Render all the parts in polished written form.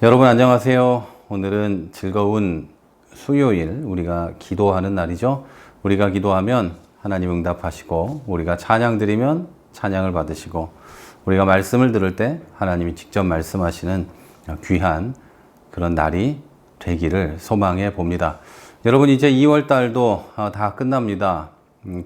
여러분 안녕하세요. 오늘은 즐거운 수요일, 우리가 기도하는 날이죠. 우리가 기도하면 하나님 응답하시고, 우리가 찬양 드리면 찬양을 받으시고, 우리가 말씀을 들을 때 하나님이 직접 말씀하시는 귀한 그런 날이 되기를 소망해 봅니다. 여러분, 이제 2월 달도 다 끝납니다.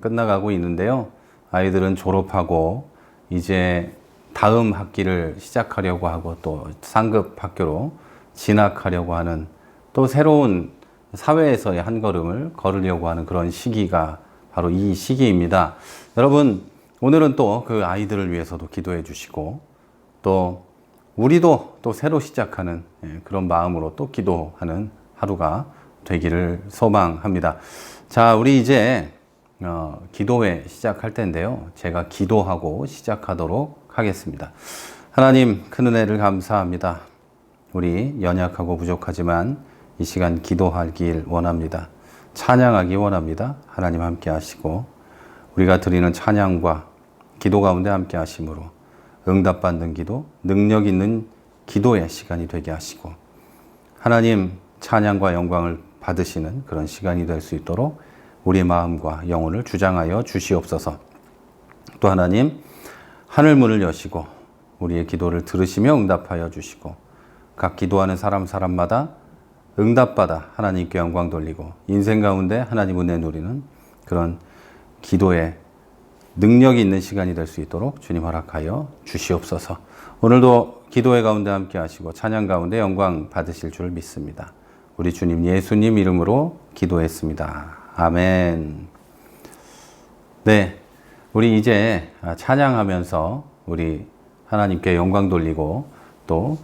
끝나가고 있는데요. 아이들은 졸업하고 이제 다음 학기를 시작하려고 하고, 또 상급 학교로 진학하려고 하는, 또 새로운 사회에서의 한 걸음을 걸으려고 하는 그런 시기가 바로 이 시기입니다. 여러분, 오늘은 또 그 아이들을 위해서도 기도해 주시고, 또 우리도 또 새로 시작하는 그런 마음으로 또 기도하는 하루가 되기를 소망합니다. 자, 우리 이제 기도회 시작할 텐데요. 제가 기도하고 시작하도록 하겠습니다. 하나님, 큰 은혜를 감사합니다. 우리 연약하고 부족하지만 이 시간 기도하길 원합니다. 찬양하기 원합니다. 하나님 함께 하시고, 우리가 드리는 찬양과 기도 가운데 함께 하심으로 응답받는 기도, 능력 있는 기도의 시간이 되게 하시고, 하나님 찬양과 영광을 받으시는 그런 시간이 될 수 있도록 우리의 마음과 영혼을 주장하여 주시옵소서. 또 하나님, 하늘 문을 여시고 우리의 기도를 들으시며 응답하여 주시고, 각 기도하는 사람마다 응답받아 하나님께 영광 돌리고 인생 가운데 하나님 은혜 누리는 그런 기도의 능력이 있는 시간이 될 수 있도록 주님 허락하여 주시옵소서. 오늘도 기도회 가운데 함께 하시고 찬양 가운데 영광 받으실 줄 믿습니다. 우리 주님 예수님 이름으로 기도했습니다. 아멘. 네, 우리 이제 찬양하면서 우리 하나님께 영광 돌리고, 또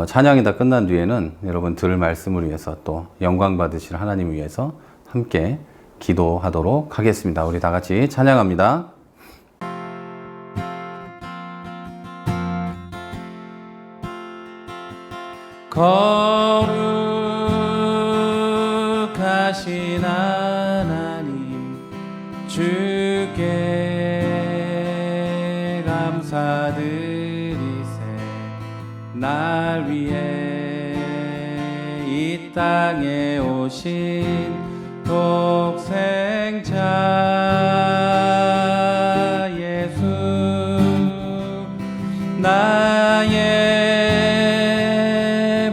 찬양이 다 끝난 뒤에는 여러분 들을 말씀을 위해서, 또 영광 받으실 하나님을 위해서 함께 기도하도록 하겠습니다. 우리 다 같이 찬양합니다. 거룩하신 하나님, 주께 감사드리세. 날 위해 이 땅에 오신 독생자 예수, 나의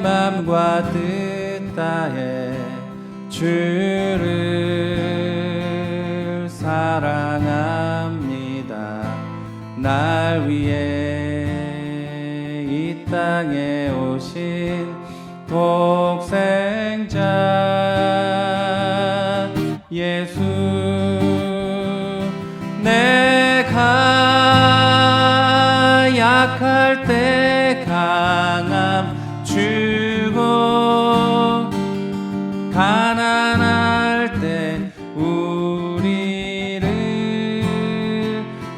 맘과 뜻 다해 주를 사랑합니다. 날 위해 이 땅에 오신 독생자 예수, 내가 약할 때 강함 주고, 가난할 때 우리를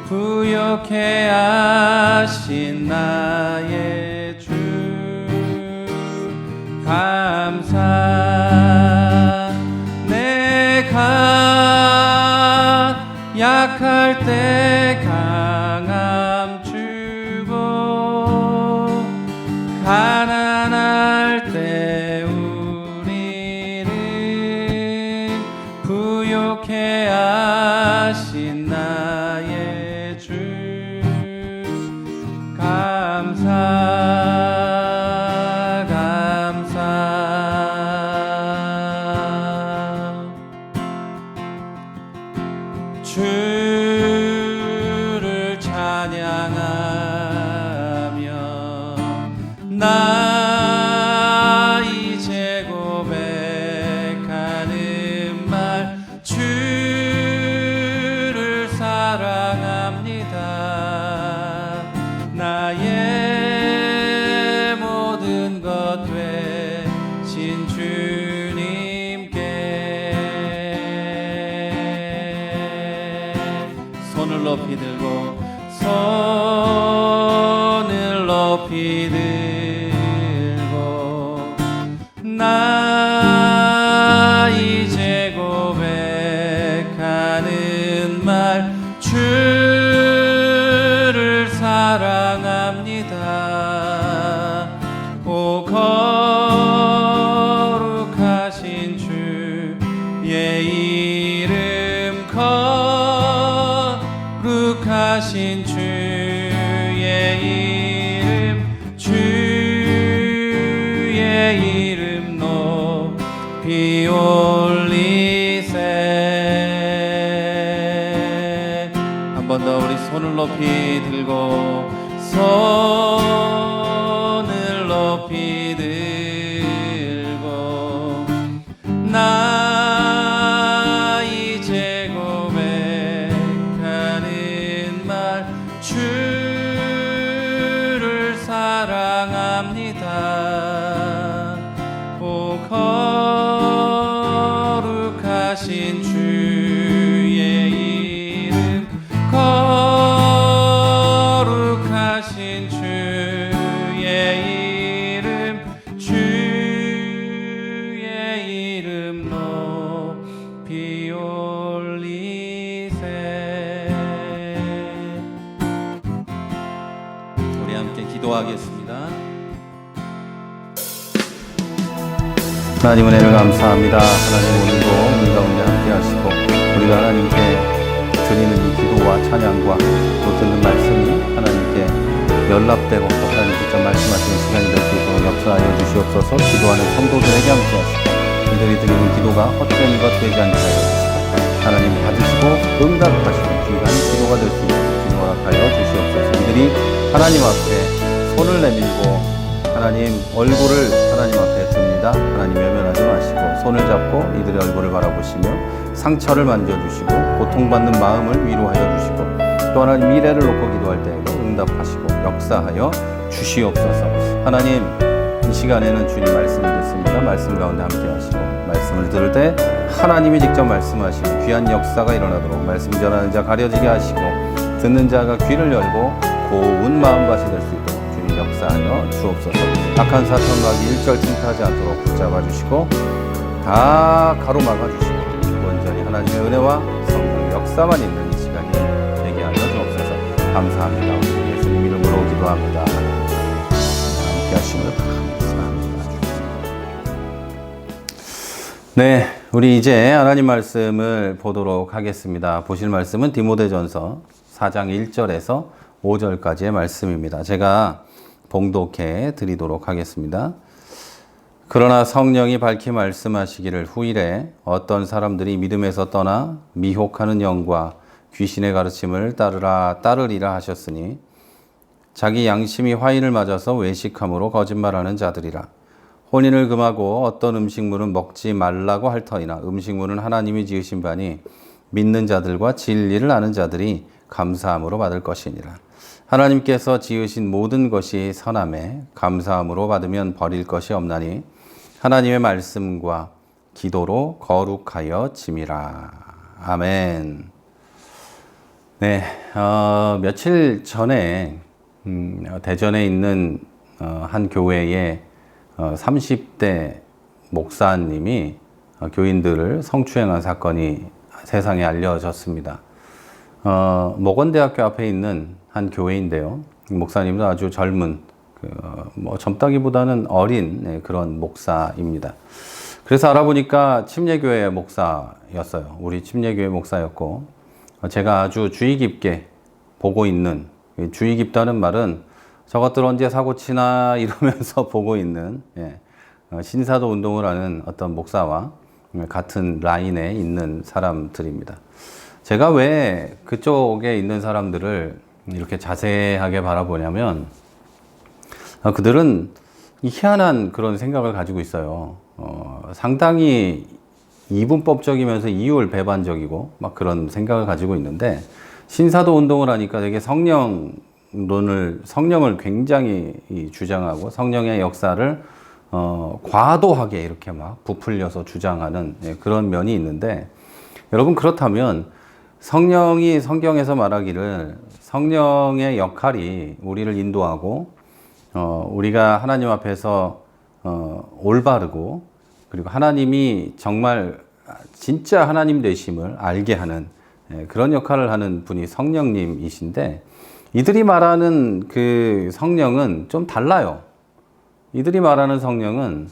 부욕해 하신 나의 주, 감사. 내가 약할 때 강함 주고, 가난할 때 우리를 부욕해 하신 나의 주, 감사. 주 거룩하신 주의 이름 높이 올리세. 한 번 더 우리 손을 높이 들고 손을 높이 들고 나 이제 고백하는 말 주를 사랑합니다. 오 거룩하신 주의 이름 거룩하신 주의 이름 높이 올리세. 우리 함께 기도하겠습니다. 하나님 은혜를 감사합니다. 하나님 오늘도 우리 가운데 함께 하시고 우리가 하나님께 드리는 이 기도와 찬양과 또 듣는 말씀이 하나님께 연락되고 또 하나님 직접 말씀하시는 시간이 될 수 있도록 역사하여 주시옵소서. 기도하는 성도들에게 함께 하시고 이들이 드리는 기도가 헛된 것 되지 않게 하여 주시고 하나님 받으시고 응답하시고 귀한 기도가 될 수 있도록 기도 허락하여 주시옵소서. 이들이 하나님 앞에 손을 내밀고 하나님 얼굴을 하나님 앞에 듭니다. 하나님 외면하지 마시고 손을 잡고 이들의 얼굴을 바라보시며 상처를 만져주시고 고통받는 마음을 위로하여 주시고 또 하나님 미래를 놓고 기도할 때에도 응답하시고 역사하여 주시옵소서. 하나님 이 시간에는 주님 말씀을 듣습니다. 말씀 가운데 함께 하시고 말씀을 들을 때 하나님이 직접 말씀하시고 귀한 역사가 일어나도록 말씀 전하는 자 가려지게 하시고 듣는 자가 귀를 열고 고운 마음밭이 될 수 있도록 주님 역사하여 주옵소서. 악한 사탄마귀 일절 틈타지 않도록 붙잡아 주시고 다 가로막아 주시고 온전히 하나님의 은혜와 성령의 역사만 있는 이 시간이 되게 하여 주옵소서. 감사합니다. 우리 예수님 이름으로 기도합니다. 함께 하심을 감사합니다. 네, 우리 이제 하나님 말씀을 보도록 하겠습니다. 보실 말씀은 디모데전서 4장 1절에서 5절까지의 말씀입니다. 제가 봉독해 드리도록 하겠습니다. 그러나 성령이 밝히 말씀하시기를 후일에 어떤 사람들이 믿음에서 떠나 미혹하는 영과 귀신의 가르침을 따르리라 하셨으니 자기 양심이 화인을 맞아서 외식함으로 거짓말하는 자들이라. 혼인을 금하고 어떤 음식물은 먹지 말라고 할 터이나 음식물은 하나님이 지으신 바니 믿는 자들과 진리를 아는 자들이 감사함으로 받을 것이니라. 하나님께서 지으신 모든 것이 선함에 감사함으로 받으면 버릴 것이 없나니 하나님의 말씀과 기도로 거룩하여 짐이라. 아멘. 네, 며칠 전에 대전에 있는 한 교회에 30대 목사님이 교인들을 성추행한 사건이 세상에 알려졌습니다. 목원대학교 앞에 있는 한 교회인데요. 목사님도 아주 젊은, 젊다기보다는 어린 그런 목사입니다. 그래서 알아보니까 침례교회 목사였어요. 우리 침례교회 목사였고, 제가 아주 주의 깊게 보고 있는, 주의 깊다는 말은 저것들 언제 사고치나 이러면서 보고 있는 신사도 운동을 하는 어떤 목사와 같은 라인에 있는 사람들입니다. 제가 왜 그쪽에 있는 사람들을 이렇게 자세하게 바라보냐면 그들은 희한한 그런 생각을 가지고 있어요. 상당히 이분법적이면서 이율 배반적이고 막 그런 생각을 가지고 있는데 신사도 운동을 하니까 되게 성령을 굉장히 주장하고 성령의 역사를 과도하게 이렇게 막 부풀려서 주장하는 그런 면이 있는데 여러분 그렇다면 성령이 성경에서 말하기를 성령의 역할이 우리를 인도하고 우리가 하나님 앞에서 올바르고 그리고 하나님이 정말 진짜 하나님 되심을 알게 하는 그런 역할을 하는 분이 성령님이신데 이들이 말하는 그 성령은 좀 달라요. 이들이 말하는 성령은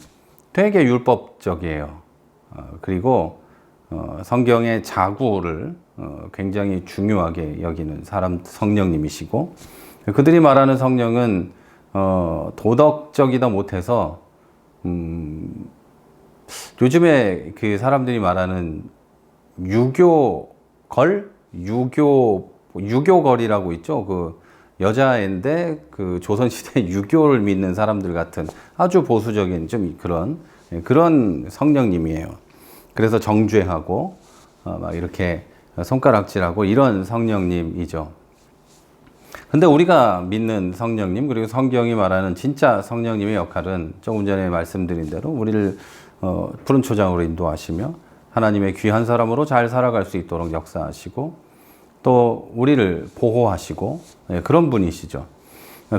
되게 율법적이에요. 그리고 성경의 자구를 굉장히 중요하게 여기는 사람 성령님이시고, 그들이 말하는 성령은 도덕적이다 못해서 요즘에 그 사람들이 말하는 유교걸이라고 있죠. 그 여자애인데 그 조선시대 유교를 믿는 사람들 같은 아주 보수적인 좀 그런 성령님이에요. 그래서 정죄하고 막 이렇게 손가락질하고 이런 성령님이죠. 근데 우리가 믿는 성령님, 그리고 성경이 말하는 진짜 성령님의 역할은 조금 전에 말씀드린 대로 우리를 푸른 초장으로 인도하시며 하나님의 귀한 사람으로 잘 살아갈 수 있도록 역사하시고 또 우리를 보호하시고 그런 분이시죠.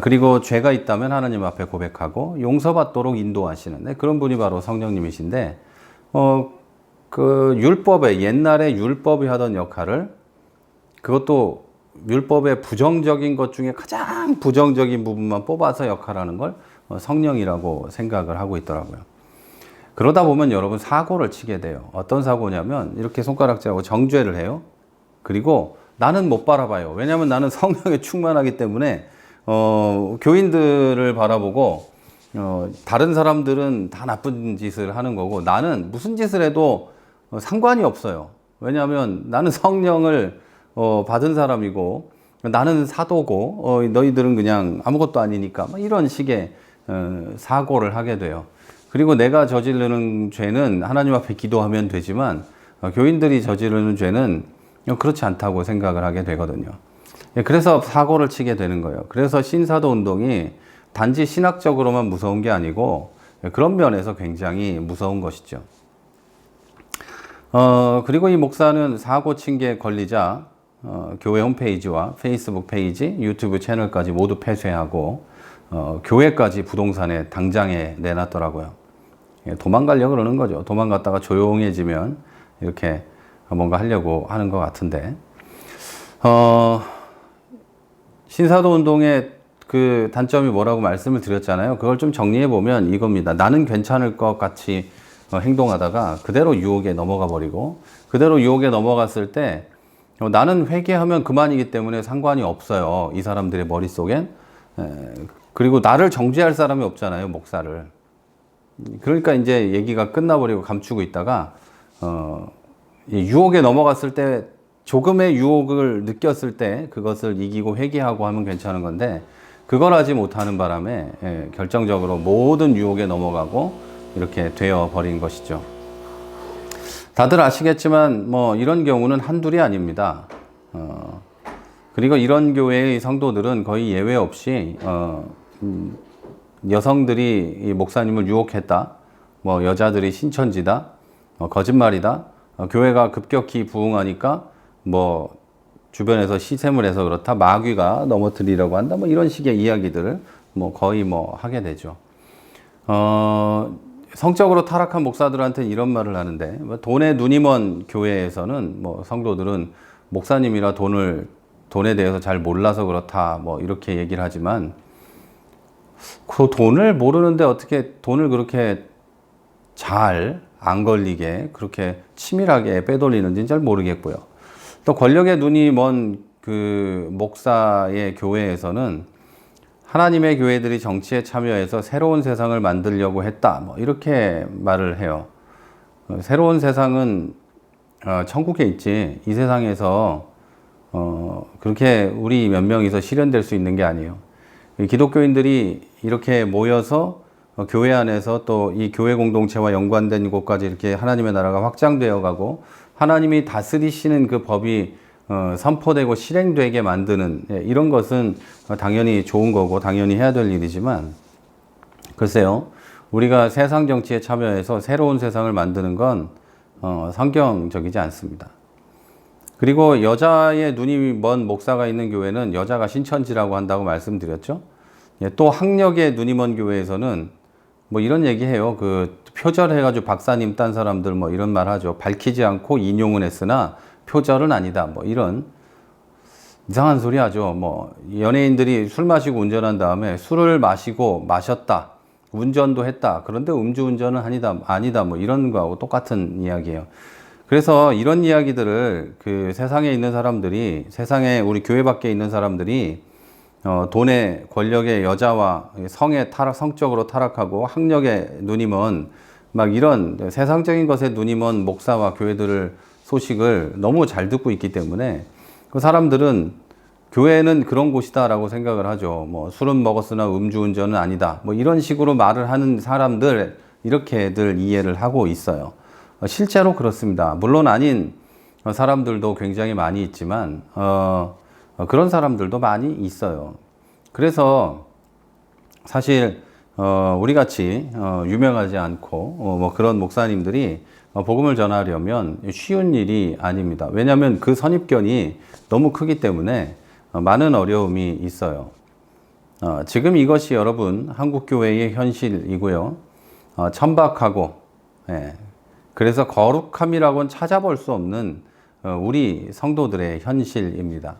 그리고 죄가 있다면 하나님 앞에 고백하고 용서받도록 인도하시는 그런 분이 바로 성령님이신데, 그 율법에, 옛날에 율법이 하던 역할을, 그것도 율법의 부정적인 것 중에 가장 부정적인 부분만 뽑아서 역할하는 걸 성령이라고 생각을 하고 있더라고요. 그러다 보면 여러분 사고를 치게 돼요. 어떤 사고냐면 이렇게 손가락질하고 정죄를 해요. 그리고 나는 못 바라봐요. 왜냐하면 나는 성령에 충만하기 때문에 교인들을 바라보고 다른 사람들은 다 나쁜 짓을 하는 거고 나는 무슨 짓을 해도 상관이 없어요. 왜냐하면 나는 성령을 받은 사람이고 나는 사도고 너희들은 그냥 아무것도 아니니까 이런 식의 사고를 하게 돼요. 그리고 내가 저지르는 죄는 하나님 앞에 기도하면 되지만 교인들이 저지르는 죄는 그렇지 않다고 생각을 하게 되거든요. 그래서 사고를 치게 되는 거예요. 그래서 신사도 운동이 단지 신학적으로만 무서운 게 아니고 그런 면에서 굉장히 무서운 것이죠. 그리고 이 목사는 사고 친 게 걸리자 교회 홈페이지와 페이스북 페이지, 유튜브 채널까지 모두 폐쇄하고 교회까지 부동산에 당장에 내놨더라고요. 도망가려고 그러는 거죠. 도망갔다가 조용해지면 이렇게 뭔가 하려고 하는 것 같은데, 신사도 운동의 그 단점이 뭐라고 말씀을 드렸잖아요. 그걸 좀 정리해 보면 이겁니다. 나는 괜찮을 것 같이 행동하다가 그대로 유혹에 넘어가 버리고, 그대로 유혹에 넘어갔을 때 나는 회개하면 그만이기 때문에 상관이 없어요. 이 사람들의 머릿속엔. 그리고 나를 정죄할 사람이 없잖아요, 목사를. 그러니까 이제 얘기가 끝나버리고 감추고 있다가 유혹에 넘어갔을 때, 조금의 유혹을 느꼈을 때 그것을 이기고 회개하고 하면 괜찮은 건데 그걸 하지 못하는 바람에 결정적으로 모든 유혹에 넘어가고 이렇게 되어 버린 것이죠. 다들 아시겠지만 뭐 이런 경우는 한둘이 아닙니다. 그리고 이런 교회의 성도들은 거의 예외 없이 여성들이 이 목사님을 유혹했다, 뭐 여자들이 신천지다, 거짓말이다, 교회가 급격히 부흥하니까 뭐 주변에서 시샘을 해서 그렇다, 마귀가 넘어뜨리려고 한다, 뭐 이런 식의 이야기들을 뭐 거의 뭐 하게 되죠. 성적으로 타락한 목사들한테는 이런 말을 하는데, 돈에 눈이 먼 교회에서는 뭐 성도들은 목사님이라 돈에 대해서 잘 몰라서 그렇다, 뭐 이렇게 얘기를 하지만, 그 돈을 모르는데 어떻게 돈을 그렇게 잘 안 걸리게 그렇게 치밀하게 빼돌리는지는 잘 모르겠고요. 또 권력의 눈이 먼 그 목사의 교회에서는 하나님의 교회들이 정치에 참여해서 새로운 세상을 만들려고 했다, 뭐 이렇게 말을 해요. 새로운 세상은 천국에 있지, 이 세상에서 그렇게 우리 몇 명이서 실현될 수 있는 게 아니에요. 기독교인들이 이렇게 모여서 교회 안에서 또 이 교회 공동체와 연관된 곳까지 이렇게 하나님의 나라가 확장되어 가고 하나님이 다스리시는 그 법이 선포되고 실행되게 만드는 이런 것은 당연히 좋은 거고 당연히 해야 될 일이지만, 글쎄요, 우리가 세상 정치에 참여해서 새로운 세상을 만드는 건 성경적이지 않습니다. 그리고 여자의 눈이 먼 목사가 있는 교회는 여자가 신천지라고 한다고 말씀드렸죠. 또 학력의 눈이 먼 교회에서는 뭐 이런 얘기해요. 그 표절해가지고 박사님 딴 사람들 뭐 이런 말 하죠. 밝히지 않고 인용은 했으나 표절은 아니다, 뭐 이런 이상한 소리 하죠. 뭐 연예인들이 술 마시고 운전한 다음에 술을 마시고 마셨다, 운전도 했다, 그런데 음주운전은 아니다 뭐 이런 거하고 똑같은 이야기예요. 그래서 이런 이야기들을 그 세상에 있는 사람들이, 세상에 우리 교회 밖에 있는 사람들이 돈의, 권력의, 여자와 성의 타락, 성적으로 타락하고 학력에 눈이 먼 막 이런 세상적인 것에 눈이 먼 목사와 교회들을 소식을 너무 잘 듣고 있기 때문에 그 사람들은 교회는 그런 곳이다라고 생각을 하죠. 뭐 술은 먹었으나 음주운전은 아니다. 뭐 이런 식으로 말을 하는 사람들, 이렇게들 이해를 하고 있어요. 실제로 그렇습니다. 물론 아닌 사람들도 굉장히 많이 있지만 그런 사람들도 많이 있어요. 그래서 사실 우리 같이 유명하지 않고 뭐 그런 목사님들이 복음을 전하려면 쉬운 일이 아닙니다. 왜냐하면 그 선입견이 너무 크기 때문에 많은 어려움이 있어요. 지금 이것이 여러분 한국교회의 현실이고요. 천박하고, 그래서 거룩함이라고는 찾아볼 수 없는 우리 성도들의 현실입니다.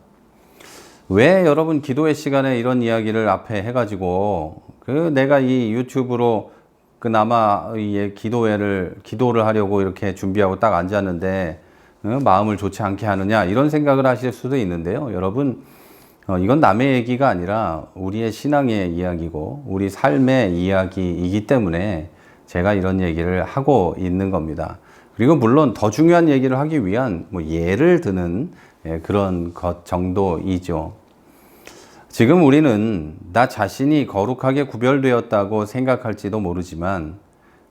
왜 여러분 기도의 시간에 이런 이야기를 앞에 해가지고 내가 이 유튜브로 그나마 기도를 하려고 이렇게 준비하고 딱 앉았는데 마음을 좋지 않게 하느냐 이런 생각을 하실 수도 있는데요. 여러분 이건 남의 얘기가 아니라 우리의 신앙의 이야기고 우리 삶의 이야기이기 때문에 제가 이런 얘기를 하고 있는 겁니다. 그리고 물론 더 중요한 얘기를 하기 위한 뭐 예를 드는 그런 것 정도이죠. 지금 우리는 나 자신이 거룩하게 구별되었다고 생각할지도 모르지만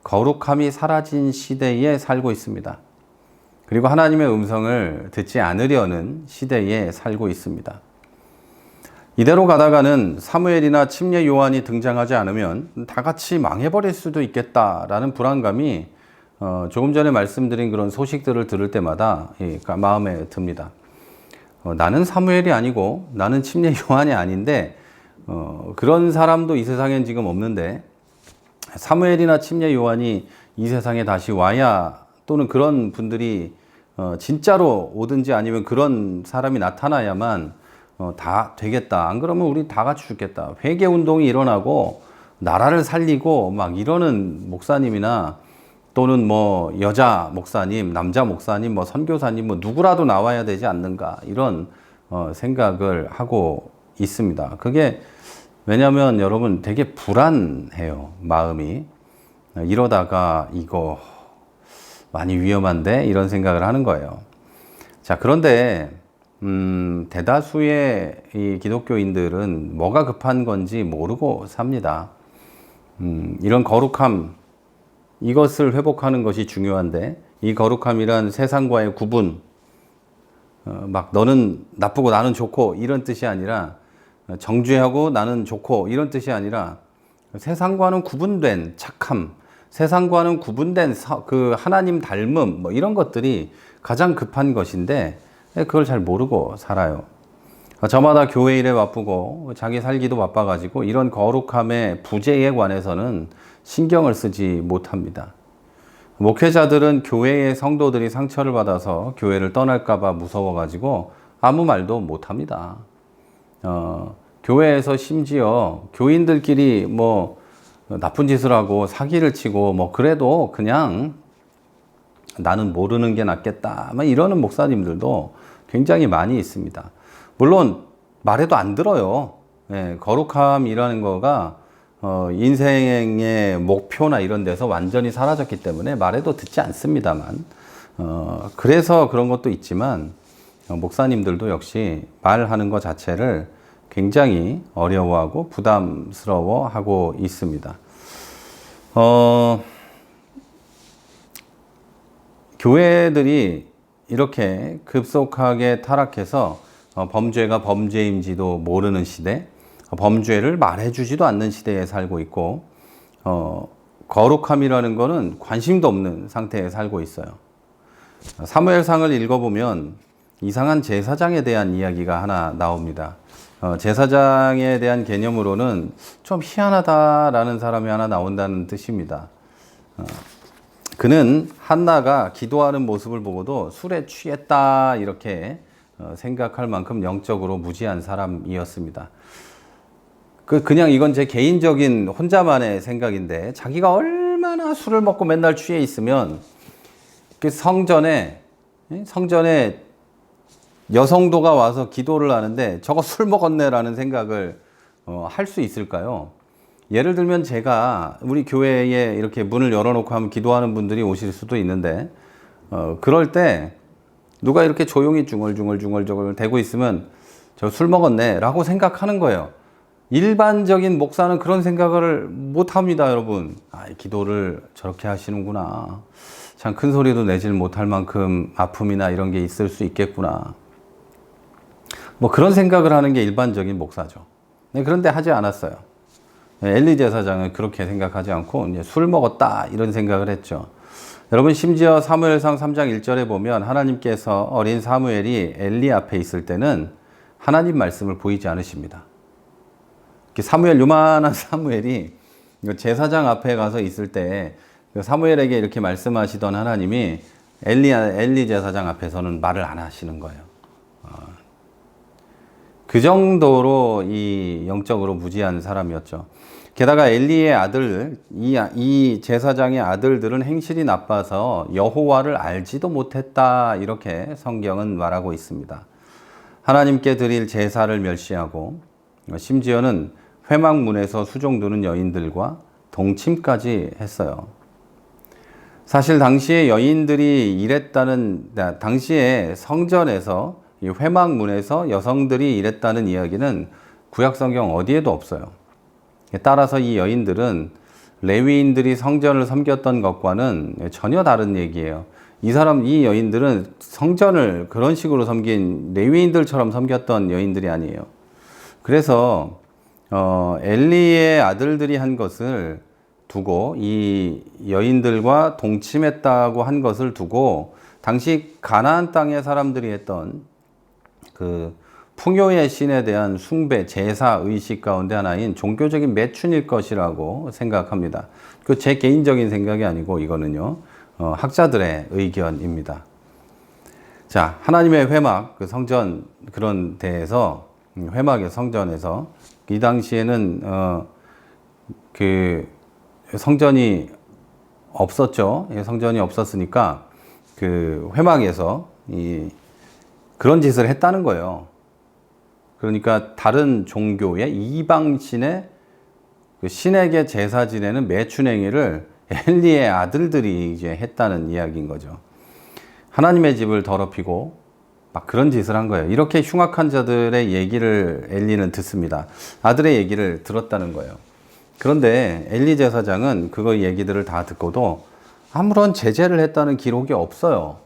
거룩함이 사라진 시대에 살고 있습니다. 그리고 하나님의 음성을 듣지 않으려는 시대에 살고 있습니다. 이대로 가다가는 사무엘이나 침례 요한이 등장하지 않으면 다 같이 망해버릴 수도 있겠다라는 불안감이 조금 전에 말씀드린 그런 소식들을 들을 때마다 마음에 듭니다. 나는 사무엘이 아니고 나는 침례 요한이 아닌데 그런 사람도 이 세상엔 지금 없는데 사무엘이나 침례 요한이 이 세상에 다시 와야 또는 그런 분들이 진짜로 오든지 아니면 그런 사람이 나타나야만 다 되겠다. 안 그러면 우리 다 같이 죽겠다. 회개 운동이 일어나고 나라를 살리고 막 이러는 목사님이나 또는 뭐 여자 목사님, 남자 목사님, 뭐 선교사님 뭐 누구라도 나와야 되지 않는가 이런 생각을 하고 있습니다. 그게 왜냐하면 여러분 되게 불안해요. 마음이. 이러다가 이거 많이 위험한데 이런 생각을 하는 거예요. 자, 그런데 대다수의 이 기독교인들은 뭐가 급한 건지 모르고 삽니다. 이런 거룩함, 이것을 회복하는 것이 중요한데 이 거룩함이란 세상과의 구분, 막 너는 나쁘고 나는 좋고 이런 뜻이 아니라 정죄하고 나는 좋고 이런 뜻이 아니라 세상과는 구분된 착함, 세상과는 구분된 그 하나님 닮음 뭐 이런 것들이 가장 급한 것인데 그걸 잘 모르고 살아요. 저마다 교회 일에 바쁘고 자기 살기도 바빠가지고 이런 거룩함의 부재에 관해서는 신경을 쓰지 못합니다. 목회자들은 교회의 성도들이 상처를 받아서 교회를 떠날까봐 무서워가지고 아무 말도 못합니다. 교회에서 심지어 교인들끼리 뭐 나쁜 짓을 하고 사기를 치고 뭐 그래도 그냥 나는 모르는 게 낫겠다 막 이러는 목사님들도 굉장히 많이 있습니다. 물론 말해도 안 들어요. 거룩함이라는 거가 인생의 목표나 이런 데서 완전히 사라졌기 때문에 말해도 듣지 않습니다만 그래서 그런 것도 있지만 목사님들도 역시 말하는 것 자체를 굉장히 어려워하고 부담스러워하고 있습니다. 교회들이 이렇게 급속하게 타락해서 범죄가 범죄인지도 모르는 시대, 범죄를 말해주지도 않는 시대에 살고 있고 거룩함이라는 거는 관심도 없는 상태에 살고 있어요. 사무엘상을 읽어보면 이상한 제사장에 대한 이야기가 하나 나옵니다. 제사장에 대한 개념으로는 좀 희한하다라는 사람이 하나 나온다는 뜻입니다. 그는 한나가 기도하는 모습을 보고도 술에 취했다 이렇게 생각할 만큼 영적으로 무지한 사람이었습니다. 그냥 이건 제 개인적인 혼자만의 생각인데 자기가 얼마나 술을 먹고 맨날 취해 있으면 그 성전에 성전에 여성도가 와서 기도를 하는데 저거 술 먹었네라는 생각을 할 수 있을까요? 예를 들면 제가 우리 교회에 이렇게 문을 열어놓고 하면 기도하는 분들이 오실 수도 있는데 그럴 때 누가 이렇게 조용히 중얼중얼 대고 있으면 저 술 먹었네 라고 생각하는 거예요. 일반적인 목사는 그런 생각을 못 합니다, 여러분. 기도를 저렇게 하시는구나. 참 큰 소리도 내질 못할 만큼 아픔이나 이런 게 있을 수 있겠구나. 뭐 그런 생각을 하는 게 일반적인 목사죠. 그런데 하지 않았어요. 엘리 제사장은 그렇게 생각하지 않고 이제 술 먹었다 이런 생각을 했죠. 여러분 심지어 사무엘상 3장 1절에 보면 하나님께서 어린 사무엘이 엘리 앞에 있을 때는 하나님 말씀을 보이지 않으십니다. 사무엘 요만한 사무엘이 제사장 앞에 가서 있을 때 사무엘에게 이렇게 말씀하시던 하나님이 엘리 제사장 앞에서는 말을 안 하시는 거예요. 그 정도로 이 영적으로 무지한 사람이었죠. 게다가 엘리의 아들, 이 제사장의 아들들은 행실이 나빠서 여호와를 알지도 못했다 이렇게 성경은 말하고 있습니다. 하나님께 드릴 제사를 멸시하고 심지어는 회막문에서 수종드는 여인들과 동침까지 했어요. 사실 당시에 여인들이 일했다는, 당시에 성전에서 이 회막문에서 여성들이 일했다는 이야기는 구약성경 어디에도 없어요. 따라서 이 여인들은 레위인들이 성전을 섬겼던 것과는 전혀 다른 얘기예요. 이 여인들은 성전을 그런 식으로 섬긴 레위인들처럼 섬겼던 여인들이 아니에요. 그래서 엘리의 아들들이 한 것을 두고 이 여인들과 동침했다고 한 것을 두고 당시 가나안 땅의 사람들이 했던 그 풍요의 신에 대한 숭배, 제사 의식 가운데 하나인 종교적인 매춘일 것이라고 생각합니다. 그 제 개인적인 생각이 아니고 이거는요 학자들의 의견입니다. 자, 하나님의 회막, 그 성전 그런 데에서 회막의 성전에서 이 당시에는 그 성전이 없었죠. 성전이 없었으니까 그 회막에서 그런 짓을 했다는 거예요. 그러니까 다른 종교의 이방신의 그 신에게 제사 지내는 매춘 행위를 엘리의 아들들이 이제 했다는 이야기인 거죠. 하나님의 집을 더럽히고 막 그런 짓을 한 거예요. 이렇게 흉악한 자들의 얘기를 엘리는 듣습니다. 아들의 얘기를 들었다는 거예요. 그런데 엘리 제사장은 그거 얘기들을 다 듣고도 아무런 제재를 했다는 기록이 없어요.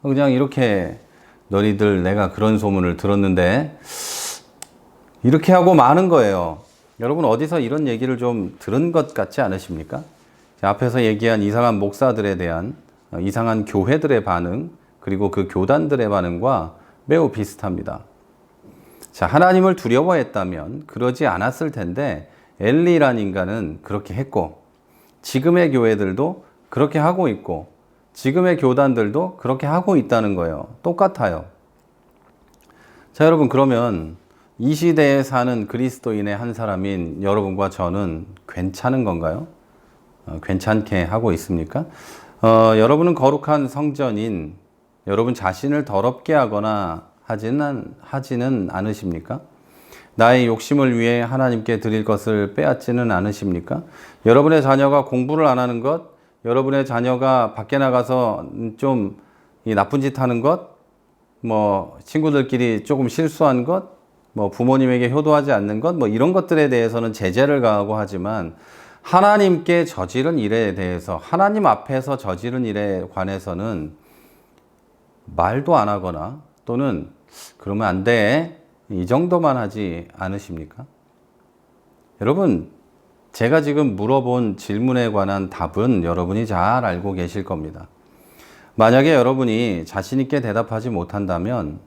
그냥 이렇게 너희들 내가 그런 소문을 들었는데 이렇게 하고 마는 거예요. 여러분 어디서 이런 얘기를 좀 들은 것 같지 않으십니까? 앞에서 얘기한 이상한 목사들에 대한 이상한 교회들의 반응 그리고 그 교단들의 반응과 매우 비슷합니다. 자, 하나님을 두려워했다면 그러지 않았을 텐데 엘리란 인간은 그렇게 했고 지금의 교회들도 그렇게 하고 있고 지금의 교단들도 그렇게 하고 있다는 거예요. 똑같아요. 자, 여러분 그러면 이 시대에 사는 그리스도인의 한 사람인 여러분과 저는 괜찮은 건가요? 괜찮게 하고 있습니까? 여러분은 거룩한 성전인 여러분 자신을 더럽게 하거나 하지는 않으십니까? 나의 욕심을 위해 하나님께 드릴 것을 빼앗지는 않으십니까? 여러분의 자녀가 공부를 안 하는 것, 여러분의 자녀가 밖에 나가서 좀 나쁜 짓 하는 것, 뭐 친구들끼리 조금 실수한 것, 뭐 부모님에게 효도하지 않는 것, 뭐 이런 것들에 대해서는 제재를 가하고 하지만 하나님께 저지른 일에 대해서 하나님 앞에서 저지른 일에 관해서는 말도 안 하거나 또는 그러면 안 돼. 이 정도만 하지 않으십니까? 여러분, 제가 지금 물어본 질문에 관한 답은 여러분이 잘 알고 계실 겁니다. 만약에 여러분이 자신 있게 대답하지 못한다면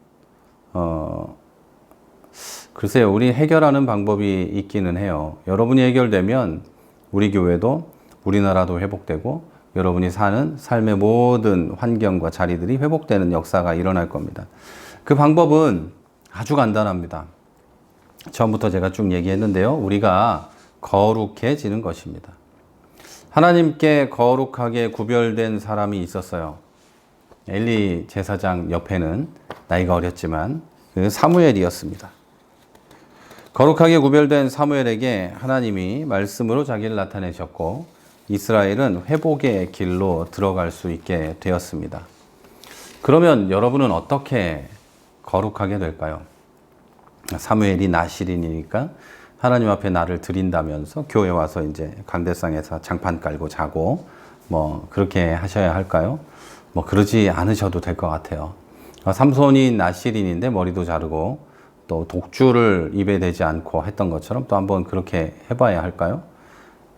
글쎄요, 우리 해결하는 방법이 있기는 해요. 여러분이 해결되면 우리 교회도 우리나라도 회복되고 여러분이 사는 삶의 모든 환경과 자리들이 회복되는 역사가 일어날 겁니다. 그 방법은 아주 간단합니다. 처음부터 제가 쭉 얘기했는데요. 우리가 거룩해지는 것입니다. 하나님께 거룩하게 구별된 사람이 있었어요. 엘리 제사장 옆에는 나이가 어렸지만 그 사무엘이었습니다. 거룩하게 구별된 사무엘에게 하나님이 말씀으로 자기를 나타내셨고 이스라엘은 회복의 길로 들어갈 수 있게 되었습니다. 그러면 여러분은 어떻게 거룩하게 될까요? 사무엘이 나실인이니까 하나님 앞에 나를 드린다면서 교회 와서 이제 강대상에서 장판 깔고 자고 뭐 그렇게 하셔야 할까요? 뭐 그러지 않으셔도 될 것 같아요. 삼손이 나실인인데 머리도 자르고 또 독주를 입에 대지 않고 했던 것처럼 또 한번 그렇게 해봐야 할까요?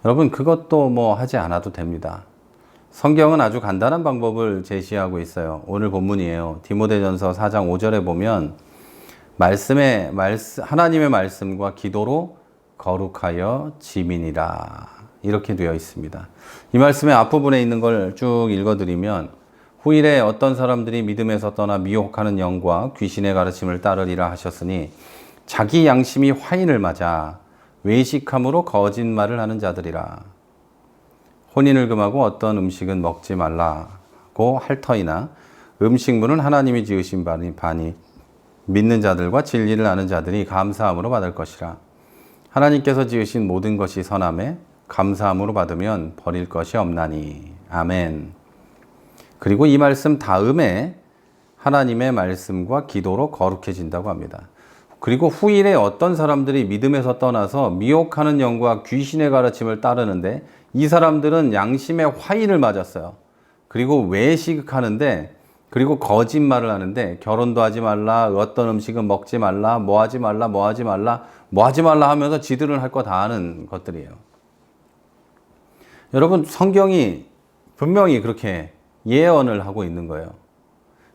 여러분 그것도 뭐 하지 않아도 됩니다. 성경은 아주 간단한 방법을 제시하고 있어요. 오늘 본문이에요. 디모데전서 4장 5절에 보면 하나님의 말씀과 기도로 거룩하여 지민이라 이렇게 되어 있습니다. 이 말씀의 앞부분에 있는 걸 쭉 읽어드리면 후일에 어떤 사람들이 믿음에서 떠나 미혹하는 영과 귀신의 가르침을 따르리라 하셨으니 자기 양심이 화인을 맞아 외식함으로 거짓말을 하는 자들이라. 혼인을 금하고 어떤 음식은 먹지 말라고 할 터이나 음식물은 하나님이 지으신 바니 믿는 자들과 진리를 아는 자들이 감사함으로 받을 것이라. 하나님께서 지으신 모든 것이 선함에 감사함으로 받으면 버릴 것이 없나니. 아멘. 그리고 이 말씀 다음에 하나님의 말씀과 기도로 거룩해진다고 합니다. 그리고 후일에 어떤 사람들이 믿음에서 떠나서 미혹하는 영과 귀신의 가르침을 따르는데 이 사람들은 양심의 화인을 맞았어요. 그리고 외식하는데 그리고 거짓말을 하는데 결혼도 하지 말라, 어떤 음식은 먹지 말라, 뭐 하지 말라, 뭐 하지 말라, 뭐 하지 말라 하면서 지들은 할 거 다 하는 것들이에요. 여러분 성경이 분명히 그렇게 예언을 하고 있는 거예요.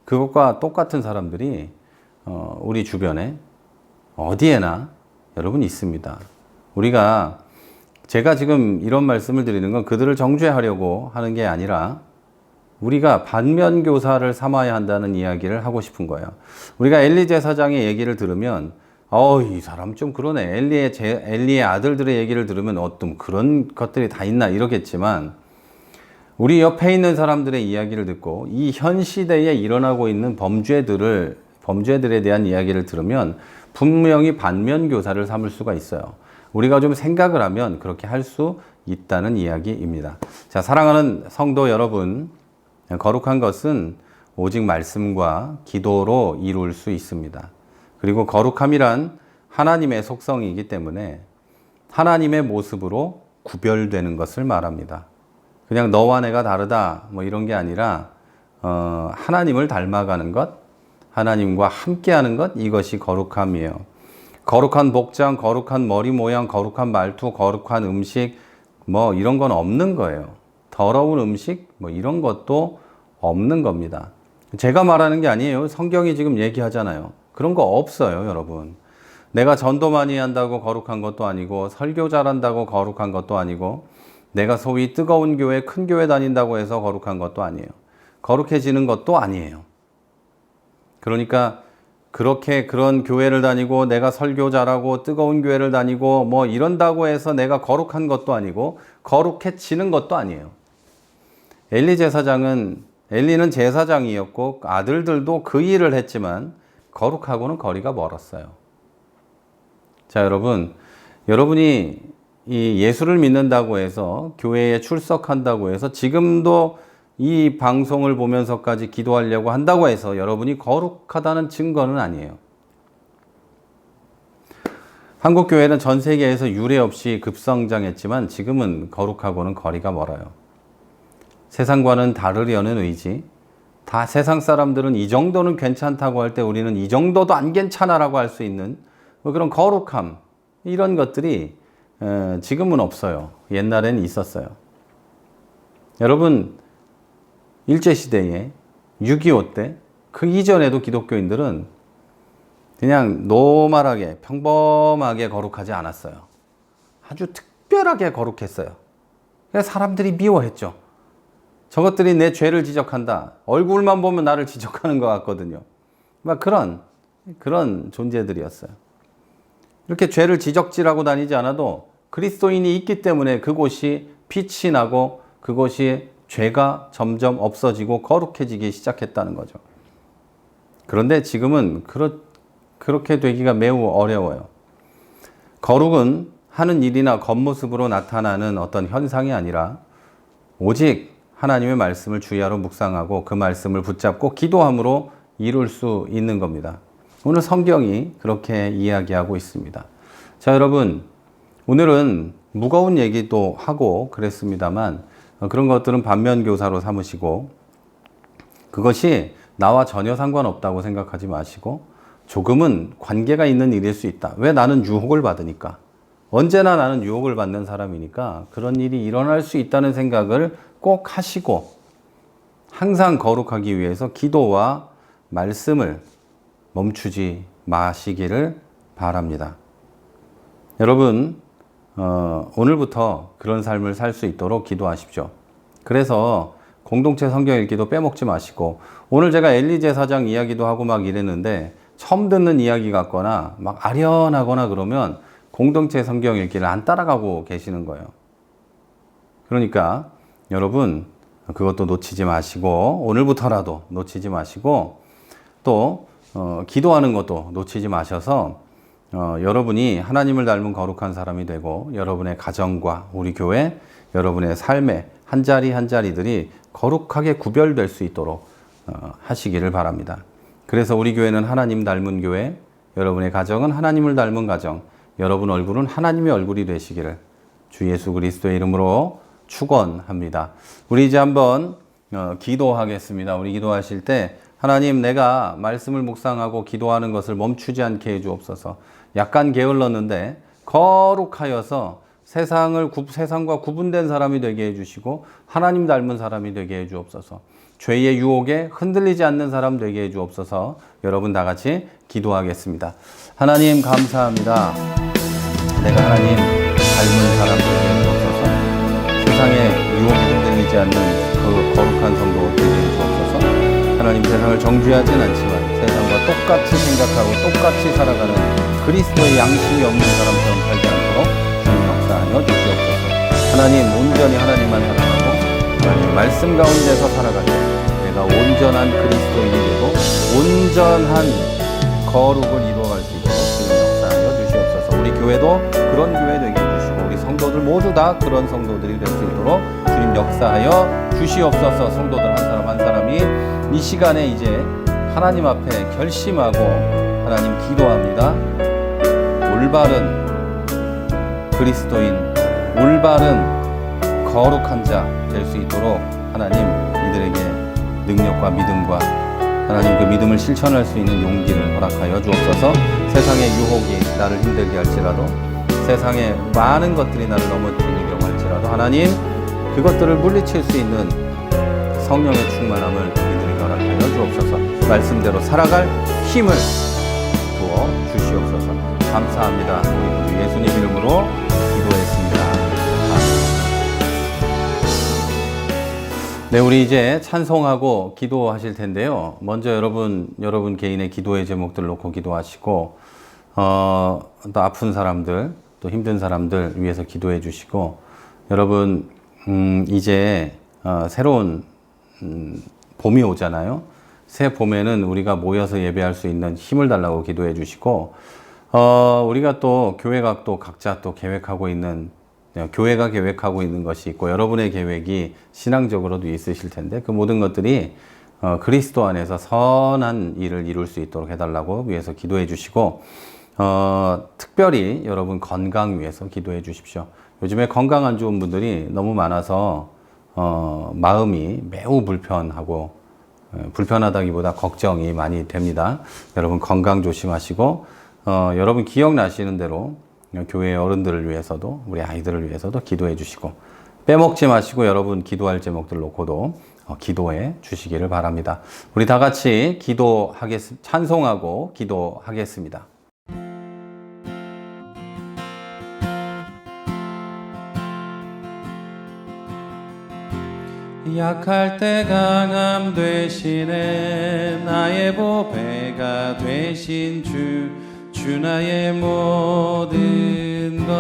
그것과 똑같은 사람들이 우리 주변에 어디에나 여러분 있습니다. 제가 지금 이런 말씀을 드리는 건 그들을 정죄하려고 하는 게 아니라 우리가 반면교사를 삼아야 한다는 이야기를 하고 싶은 거예요. 우리가 엘리 제사장의 얘기를 들으면 이 사람 좀 그러네. 엘리의 아들들의 얘기를 들으면 어떤 그런 것들이 다 있나 이러겠지만 우리 옆에 있는 사람들의 이야기를 듣고 이 현 시대에 일어나고 있는 범죄들에 대한 이야기를 들으면 분명히 반면교사를 삼을 수가 있어요. 우리가 좀 생각을 하면 그렇게 할 수 있다는 이야기입니다. 자, 사랑하는 성도 여러분, 거룩한 것은 오직 말씀과 기도로 이룰 수 있습니다. 그리고 거룩함이란 하나님의 속성이기 때문에 하나님의 모습으로 구별되는 것을 말합니다. 그냥 너와 내가 다르다 뭐 이런 게 아니라 하나님을 닮아가는 것, 하나님과 함께하는 것, 이것이 거룩함이에요. 거룩한 복장, 거룩한 머리 모양, 거룩한 말투, 거룩한 음식 뭐 이런 건 없는 거예요. 더러운 음식 뭐 이런 것도 없는 겁니다. 제가 말하는 게 아니에요. 성경이 지금 얘기하잖아요. 그런 거 없어요, 여러분. 내가 전도 많이 한다고 거룩한 것도 아니고 설교 잘한다고 거룩한 것도 아니고 내가 소위 뜨거운 교회, 큰 교회 다닌다고 해서 거룩한 것도 아니에요. 거룩해지는 것도 아니에요. 그러니까 그런 교회를 다니고 내가 설교 잘하고 뜨거운 교회를 다니고 뭐 이런다고 해서 내가 거룩한 것도 아니고 거룩해지는 것도 아니에요. 엘리는 제사장이었고 아들들도 그 일을 했지만 거룩하고는 거리가 멀었어요. 자, 여러분이 이 예수를 믿는다고 해서 교회에 출석한다고 해서 지금도 이 방송을 보면서까지 기도하려고 한다고 해서 여러분이 거룩하다는 증거는 아니에요. 한국 교회는 전 세계에서 유례 없이 급성장했지만 지금은 거룩하고는 거리가 멀어요. 세상과는 다르려는 의지, 다 세상 사람들은 이 정도는 괜찮다고 할 때 우리는 이 정도도 안 괜찮아라고 할 수 있는 그런 거룩함, 이런 것들이 지금은 없어요. 옛날에는 있었어요. 여러분, 일제시대에 6.25 때 그 이전에도 기독교인들은 그냥 노멀하게 평범하게 거룩하지 않았어요. 아주 특별하게 거룩했어요. 그래서 사람들이 미워했죠. 저것들이 내 죄를 지적한다. 얼굴만 보면 나를 지적하는 것 같거든요. 막 그런 존재들이었어요. 이렇게 죄를 지적질하고 다니지 않아도 그리스도인이 있기 때문에 그곳이 빛이 나고 그곳이 죄가 점점 없어지고 거룩해지기 시작했다는 거죠. 그런데 지금은 그렇게 되기가 매우 어려워요. 거룩은 하는 일이나 겉모습으로 나타나는 어떤 현상이 아니라 오직 하나님의 말씀을 주야로 묵상하고 그 말씀을 붙잡고 기도함으로 이룰 수 있는 겁니다. 오늘 성경이 그렇게 이야기하고 있습니다. 자, 여러분, 오늘은 무거운 얘기도 하고 그랬습니다만 그런 것들은 반면교사로 삼으시고 그것이 나와 전혀 상관없다고 생각하지 마시고 조금은 관계가 있는 일일 수 있다. 왜? 나는 유혹을 받으니까. 언제나 나는 유혹을 받는 사람이니까 그런 일이 일어날 수 있다는 생각을 꼭 하시고 항상 거룩하기 위해서 기도와 말씀을 멈추지 마시기를 바랍니다. 여러분, 오늘부터 그런 삶을 살 수 있도록 기도하십시오. 그래서 공동체 성경 읽기도 빼먹지 마시고 오늘 제가 엘리 제사장 이야기도 하고 막 이랬는데 처음 듣는 이야기 같거나 막 아련하거나 그러면 공동체 성경 읽기를 안 따라가고 계시는 거예요. 그러니까 여러분 그것도 놓치지 마시고 오늘부터라도 놓치지 마시고 또 기도하는 것도 놓치지 마셔서 여러분이 하나님을 닮은 거룩한 사람이 되고 여러분의 가정과 우리 교회, 여러분의 삶의 한 자리 한 자리들이 거룩하게 구별될 수 있도록 하시기를 바랍니다. 그래서 우리 교회는 하나님 닮은 교회, 여러분의 가정은 하나님을 닮은 가정, 여러분 얼굴은 하나님의 얼굴이 되시기를 주 예수 그리스도의 이름으로 축원합니다. 우리 이제 한번 기도하겠습니다. 우리 기도하실 때 하나님, 내가 말씀을 묵상하고 기도하는 것을 멈추지 않게 해주옵소서. 약간 게을렀는데 거룩하여서 세상과 구분된 사람이 되게 해주시고 하나님 닮은 사람이 되게 해주옵소서. 죄의 유혹에 흔들리지 않는 사람 되게 해주옵소서. 여러분 다 같이 기도하겠습니다. 하나님 감사합니다. 내가 하나님 닮은 사람 되게 해주옵소서. 세상의 유혹에 흔들리지 않는 그 거룩한 성도 되게 해주옵소서. 하나님, 세상을 정죄하진 않지만 세상과 똑같이 생각하고 똑같이 살아가는 그리스도의 양심이 없는 사람처럼 살지 않도록 주님 역사하여 주시옵소서. 하나님, 온전히 하나님만 사랑하고 하나님 말씀 가운데서 살아가게 내가 온전한 그리스도인이 되고 온전한 거룩을 이루어갈 수 있도록 주님 역사하여 주시옵소서. 우리 교회도 그런 교회 되게 해주시고 우리 성도들 모두 다 그런 성도들이 될 수 있도록 주님 역사하여 주시옵소서. 성도들 한 사람 한 사람이 이 시간에 이제 하나님 앞에 결심하고 하나님 기도합니다. 올바른 그리스도인, 올바른 거룩한 자 될 수 있도록 하나님 이들에게 능력과 믿음과 하나님 그 믿음을 실천할 수 있는 용기를 허락하여 주옵소서. 세상의 유혹이 나를 힘들게 할지라도 세상의 많은 것들이 나를 넘어뜨리려고 할지라도 하나님 그것들을 물리칠 수 있는 성령의 충만함을 이들에게 허락하여 주옵소서. 말씀대로 살아갈 힘을 부어 주시옵소서. 감사합니다. 우리 주 예수님 이름으로 기도했습니다. 네, 우리 이제 찬송하고 기도하실 텐데요. 먼저 여러분 개인의 기도의 제목들 놓고 기도하시고 또 아픈 사람들, 또 힘든 사람들 위해서 기도해 주시고 여러분 이제 새로운 봄이 오잖아요. 새 봄에는 우리가 모여서 예배할 수 있는 힘을 달라고 기도해 주시고 우리가 또 교회가 또 각자 또 계획하고 있는 교회가 계획하고 있는 것이 있고 여러분의 계획이 신앙적으로도 있으실 텐데 그 모든 것들이 그리스도 안에서 선한 일을 이룰 수 있도록 해달라고 위해서 기도해 주시고 특별히 여러분 건강 위해서 기도해 주십시오. 요즘에 건강 안 좋은 분들이 너무 많아서 마음이 매우 불편하다기보다 걱정이 많이 됩니다. 여러분 건강 조심하시고 여러분 기억나시는 대로 교회 어른들을 위해서도 우리 아이들을 위해서도 기도해 주시고 빼먹지 마시고 여러분 기도할 제목들 놓고도 기도해 주시기를 바랍니다. 우리 다 같이 찬송하고 기도하겠습니다. 약할 때 강함 되시네 나의 보배가 되신 주 나의 모든 것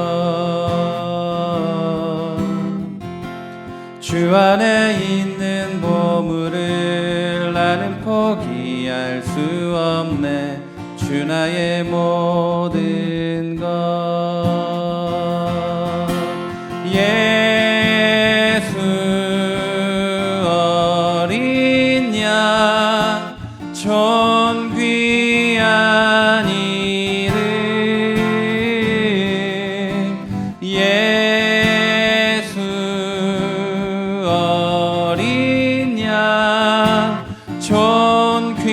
주 안에 있는 보물을 나는 포기할 수 없네. 주 나의 모든 것. 예수 어린 양 존귀한 이름. 예수 어린 양 존귀한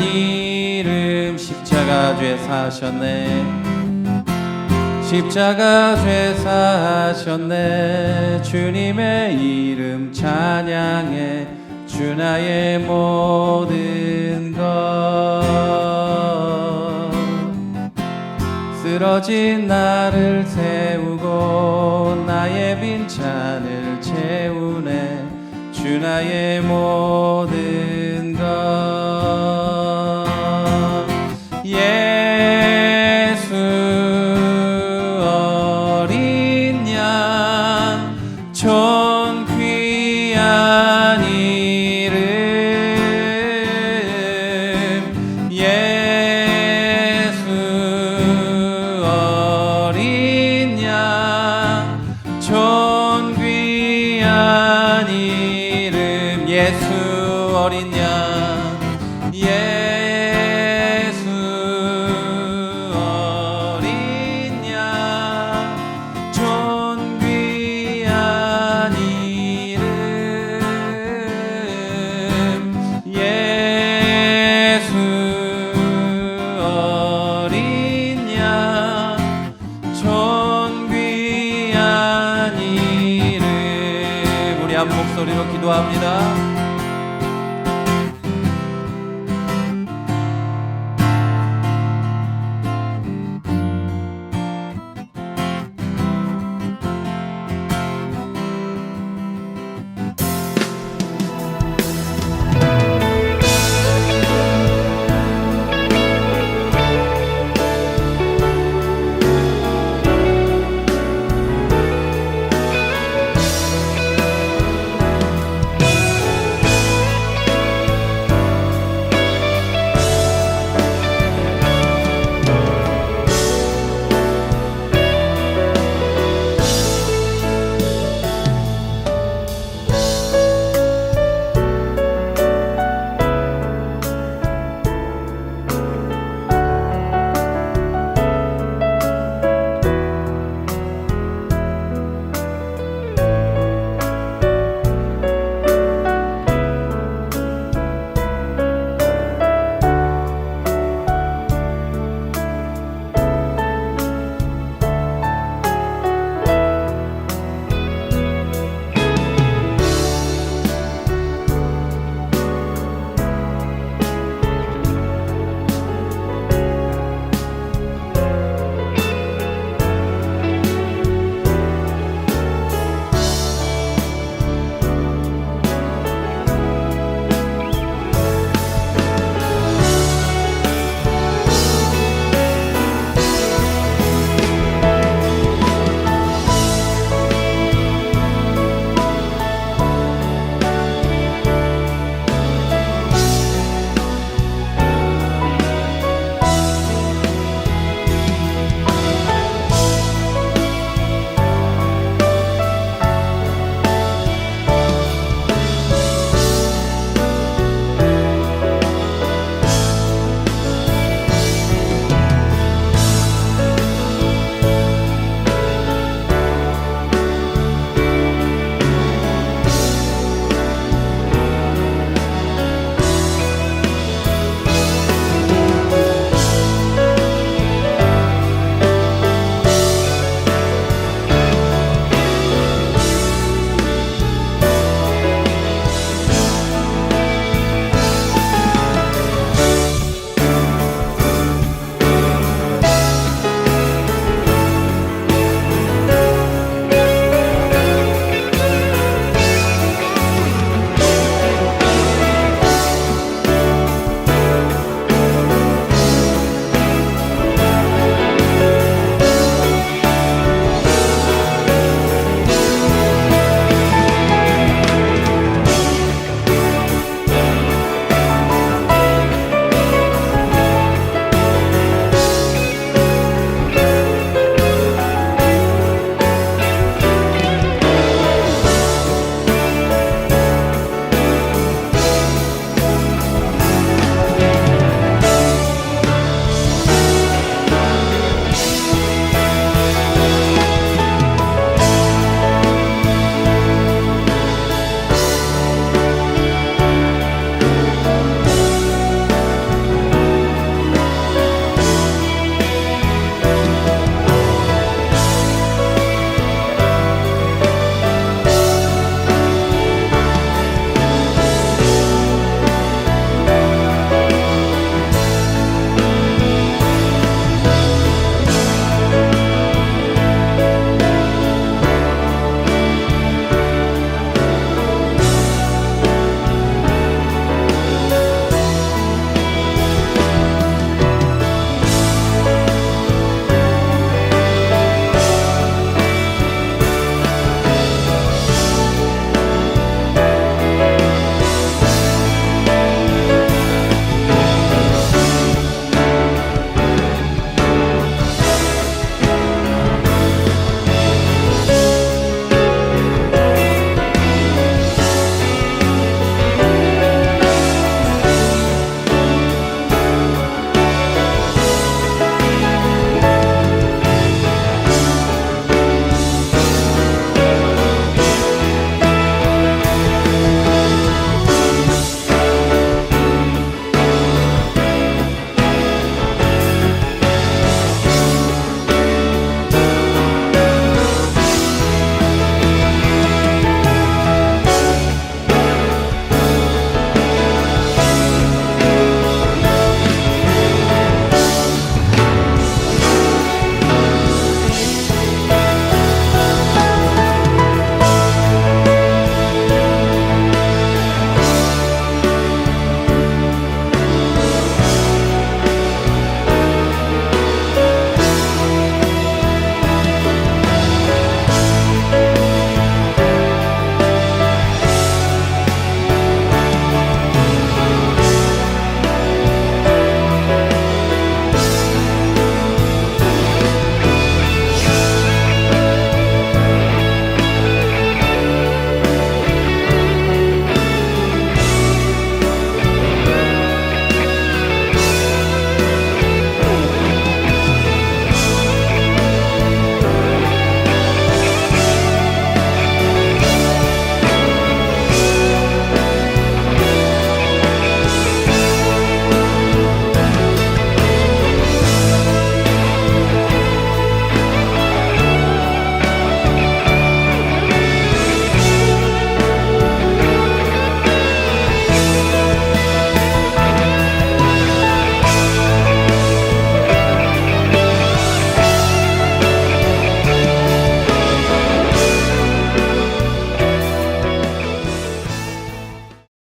이름. 십자가 죄 사셨네. 십자가 죄 사셨네. 주님의 이름 찬양해. 주 나의 모든 것. 쓰러진 나를 세우고 나의 빈찬을 채우네. 주 나의 모든 것. 예수 어린 양 존귀한 이름. 예수 어린 양 존귀한 이름. 예수 어린 양. 예수 어린 양 존귀한 이름. 예수 어린 양 존귀한 이름. 우리 한 목소리로 기도합니다.